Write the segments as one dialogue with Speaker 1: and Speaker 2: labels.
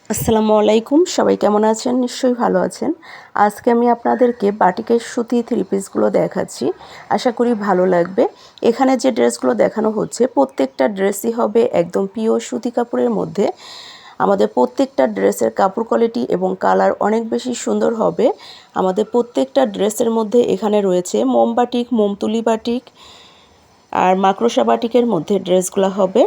Speaker 1: আসসালামু আলাইকুম, সবাই কেমন আছেন? নিশ্চয়ই ভালো আছেন। আজকে আমি আপনাদেরকে বাটিকের সুতি থ্রি পিসগুলো দেখাচ্ছি। আশা করি ভালো লাগবে। এখানে যে ড্রেসগুলো দেখানো হচ্ছে প্রত্যেকটা ড্রেসই হবে একদম পিওর সুতি কাপড়ের মধ্যে। আমাদের প্রত্যেকটা ড্রেসের কাপড় কোয়ালিটি এবং কালার অনেক বেশি সুন্দর হবে। আমাদের প্রত্যেকটা ড্রেসের মধ্যে এখানে রয়েছে মোম বাটিক, মোমতুলি বাটিক আর মাকড়সা বাটিকের মধ্যে ড্রেসগুলো হবে।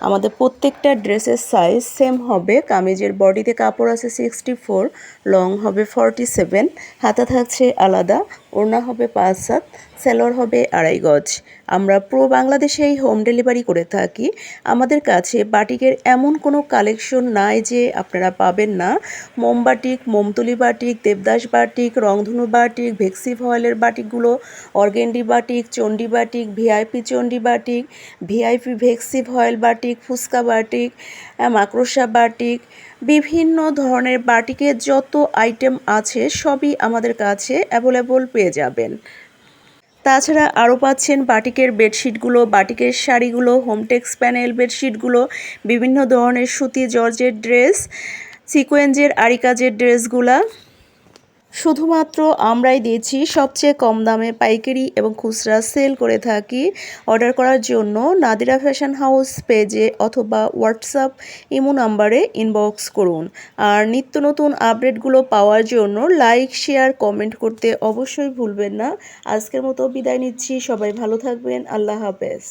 Speaker 1: আমাদের প্রত্যেকটা ড্রেসের সাইজ সেম হবে। কামিজের বডিতে কাপড় আছে 64, লং হবে 47, হাতা থাকছে আলাদা, ওড়না হবে 5/7, সেলোয়ার হবে 2.5 গজ। আমরা পুরো বাংলাদেশেই হোম ডেলিভারি করে থাকি। আমাদের কাছে বাটিকের এমন কোনো কালেকশন নাই যে আপনারা পাবেন না। মোম বাটিক, মোমতুলি বাটিক, দেবদাস বাটিক, রংধনু বাটিক, ভেক্সি ভয়েলের বাটিকগুলো, organdy batik, Chandi batik, VIP Chandi batik, VIP ভেক্সি ভয়েল বাটিক, ফুচকা বাটিক, মাকড়সা বাটিক, বিভিন্ন ধরনের বাটিকের যত আইটেম আছে সবই আমাদের কাছে অ্যাভেলেবল পেয়ে যাবেন। তাছাড়া আরও পাচ্ছেন বাটিকের বেডশিটগুলো, বাটিকের শাড়িগুলো, হোমটেক্স প্যানেল বেডশিটগুলো, বিভিন্ন ধরনের সুতি জর্জের ড্রেস, সিকোয়েন্সের আরি কাজের ড্রেসগুলা। শুধুমাত্র আমরাই দিয়েছি সবচেয়ে কম দামে পাইকারি এবং খুচরা সেল করে থাকি। অর্ডার করার জন্য নাদিরা ফ্যাশন হাউস পেজে অথবা হোয়াটসঅ্যাপ ইমো নাম্বারে ইনবক্স করুন। আর নিত্য নতুন আপডেটগুলো পাওয়ার জন্য লাইক, শেয়ার, কমেন্ট করতে অবশ্যই ভুলবেন না। আজকের মতো বিদায় নিচ্ছি। সবাই ভালো থাকবেন। আল্লাহ হাফেজ।